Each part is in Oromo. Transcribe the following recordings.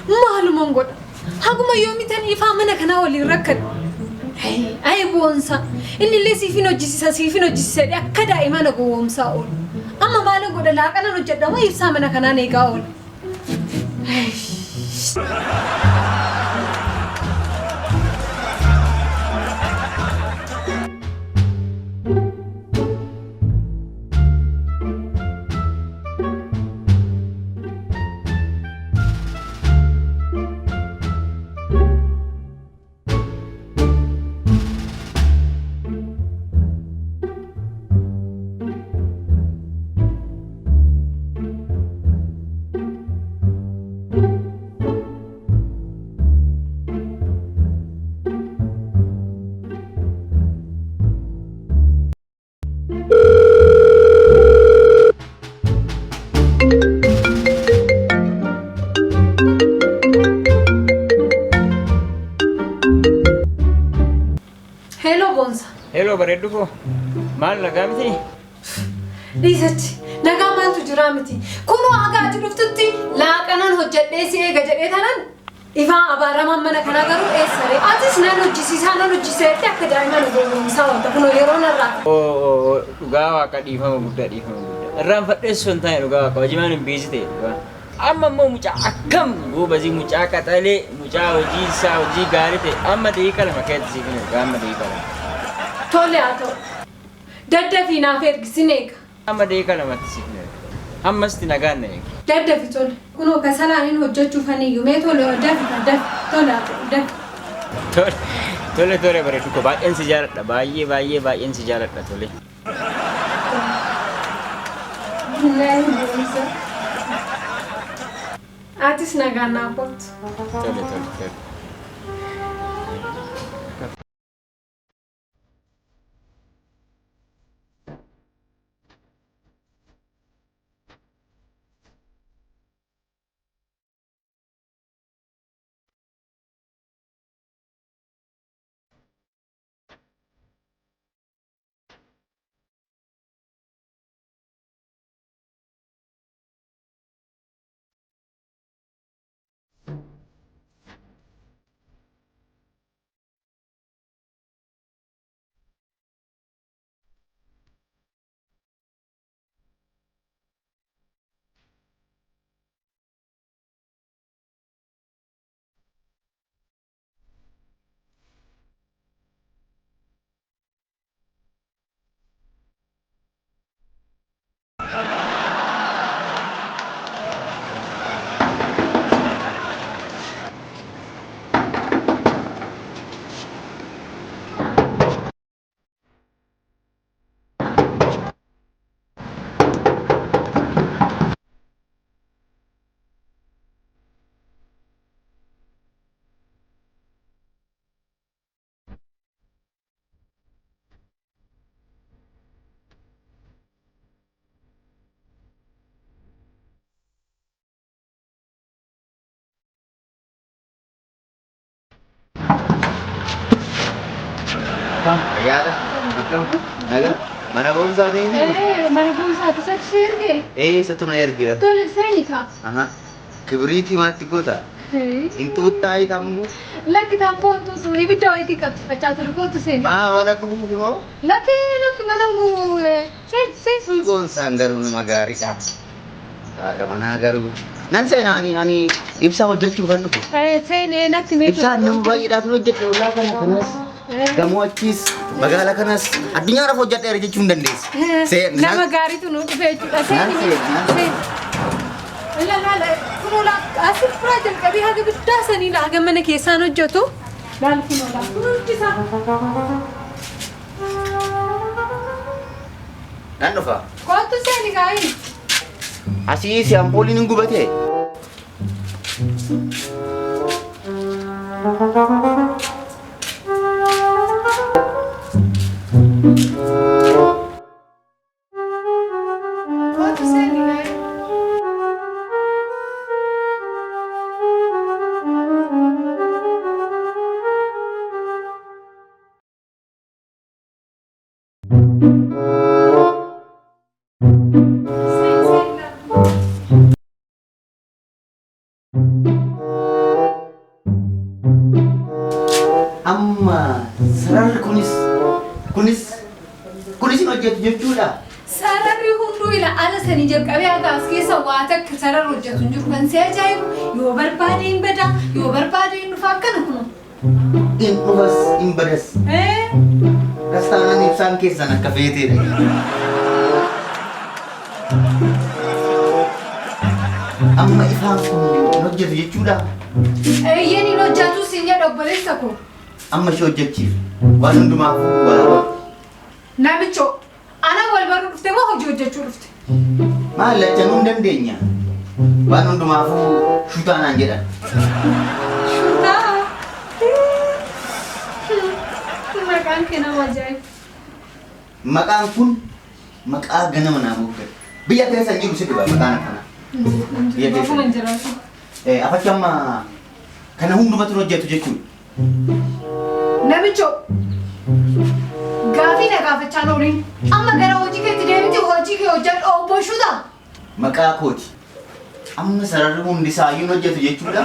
Maalummaan godha. Haguma yoomitan ifaa mana kanaa waliin rakkan. Ay boonsa. Inni illee siifin hojjisiisa akka daa'imman gowwoomsaa oolu. Amma maala godha laaqanan hojjedhama ibsaa mana kanaan eegaa oolu. Hello, bareedu ko. Maal nagaa miti? Dhiisatti nagaa maaltu jira miti. Kunoo agaati dhuftutti laaqanan hojjedhee si eega jedhee tanan ifaan abaaramaan mana kanaa garuu eessaree. Atis nan hojjisiiseetti akka daa'imman gowwoomsaa wanta kunoo yeroo narraa. Dhugaa waaqa dhiifama guddaa. Irraan fadheessu hin taane dhugaa waaqa hojimaan hin biisi ta'e. Amma immoo mucaa akkam goobazii mucaa qaxalee mucaa hojii isaa hojii gaarii ta'e amma daqiiqa lama keessatti siif hin erga amma daqiiqa lama. Tole haa ta'u. Daddafi naaf ergisin eega. Amma daqiiqa lamatti siif hin erga. Ammasti nagaan na eega. Daddafi tole. Kunoo kasalaaniin hojjechuuf haniyyuu mee tole daddafi tole haa ta'u daddafi. Tole bareedu ko baay'een si jaaladha baay'een si jaaladha tole. Atis nagaan naaf ooltu. Tole. Akkam fayyaadha? Akkam nagaa? Mana barumsaa ta'e? Mana barumsaatu sachi ergee? Eessatu na ergeera? Tole seeni kaa. Kibriitii maatti goota? Intuuttaa hiikamuu? Lakki tampon tuutu ibidda wayitii qabdi facaasu dhugootu seeni. Mana kunuuti moo? Lakki mana seeni. Goonsaan garuu nama gaariidha. Haadha manaa garuu. Nan seenaa ani ibsaa hojjechuu kan dhufu. Seeni natti meetu. Ibsaan nama baay'eedhaaf hojjetu ulaa kana kanas. Gamoo achiis magaalaa kanas addunyaadhaaf hojjedheera jechuu hin dandeessu. Nama gaariitu nu dhufe jechuudha. Seeni. Ilaala kunuun asii furaa jalqabee haga guddaa sanii haga mana keessaan hojjetu. Laal kunuun isaa. Nan dhufa. Kootu seeni gaa'ii. Asii si ampooliin hin gubatee? Kootu seeni gaa'ii. Amma sararri kunis hin hojjetu jechuudha. Sararri hunduu ila ala sanii jalqabee haga as keessa waa takka sararri hojjetu hin jiru kan si ajaa'ibu yoo barbaade hin bada yoo barbaade hin dhufa akkana kunu. Hin dhufas hin badas. Kastaanaan ibsaan keessan akka feeteedha. Amma ifaan kun hin hojjetu jechuudha. Eeyyeen hin hojjetu siin jedha obboleessa koo. Amma ishee hojjechiif waan hundumaaf waraabaa. Namicho ana wal baruu dhufte moo hojii hojjechuu dhufte? Maal lachanuu hin dandeenya. Waan hundumaafuu shutaa naan jedhan. Shutaa? Maqaan kee nama ajaa'iba. Maqaan kun maqaa ganama naa buufte. Biyya keessa hin jiru si dhiba maqaan akkana. Biyya keessa hin jiraatu. Afachi amma kana hundumatu hojjetu jechuudha. Namicho gaafii na gaafachaa ooliin amma gara hojii keetti deemti hojii kee hojjedhu obbo Shutaa. Maqaa kooti. Amma sararri hundi isaayyuu hojjetu jechuudha.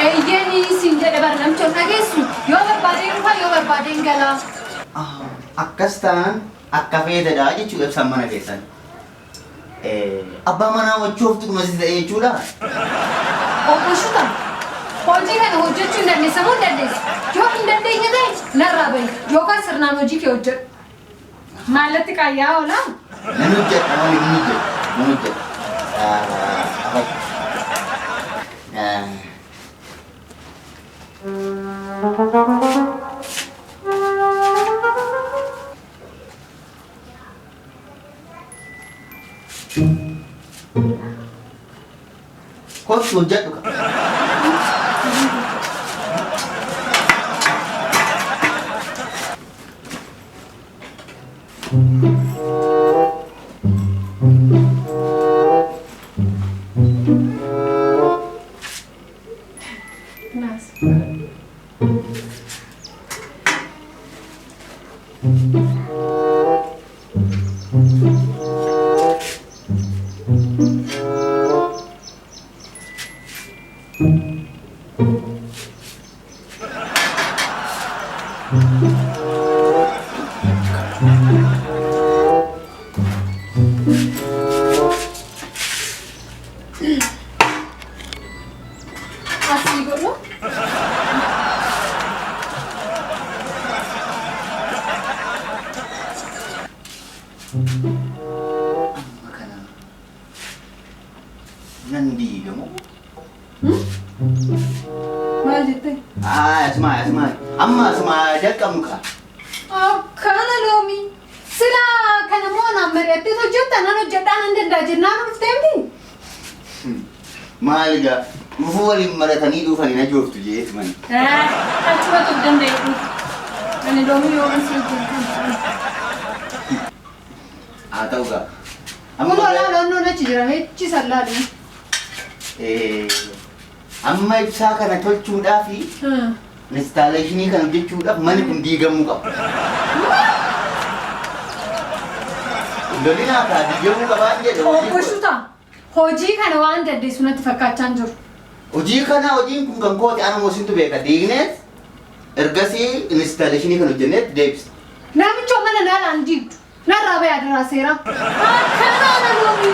Eeyyeen siin jedhe bara namicho dhageessu yoo barbaadeen dhufa yoo barbaadeen galaa. Akkas ta'an akka feetedha jechuudha ibsan mana keessan. Abbaa manaa wachooftu dhumasi ta'e jechuudha. Obbo Shutaa. Hojii kana hojjechuu hin dandeessa moo hin dandeessu? Yoo hin dandeenye ta'e narraa bahi yookaan sirnaan hojii kee hojjedhu. Maallatti qaayyaa oolaa? Nan hojjedha malee nan hojjedha. Kootu hojjedhu qaba. Asli godhu. Nan diigamu. Maal jettee? Asmaa. Amma asmaa jalqabnu kaa. Akkana loomii. Silaa kana moo naan mari'attee hojjetta nan hojjedhaa nan danda'a jennaan dhufteemti. Maal egaa dhufuu waliin maratanii dhufanii na jooftu jeetu mani. Achumatu of danda'e. Ani loomii yoo asii hojjetan. Haa ta'u gaa. Kunoo laaloon achi jira meechi sallaalee. Amma ibsaa kana tolchuudhaafi instaaleeshinii kana hojjechuudhaaf manni kun diigamuu qaba. Lolina akka diigamuu qabaan jedhe. Obbo Shutaa, hojii kana waan dandeessu natti fakkaachaa hin jiru. Hojii kana hojiin kun kan kooti ana moosintu beeka diigneet ergasii instaaleeshinii kan hojjenneet deebisa. Namicha mana naalaan diigdu narraa ba'ee adiraa seera. Akkanaa na loomi.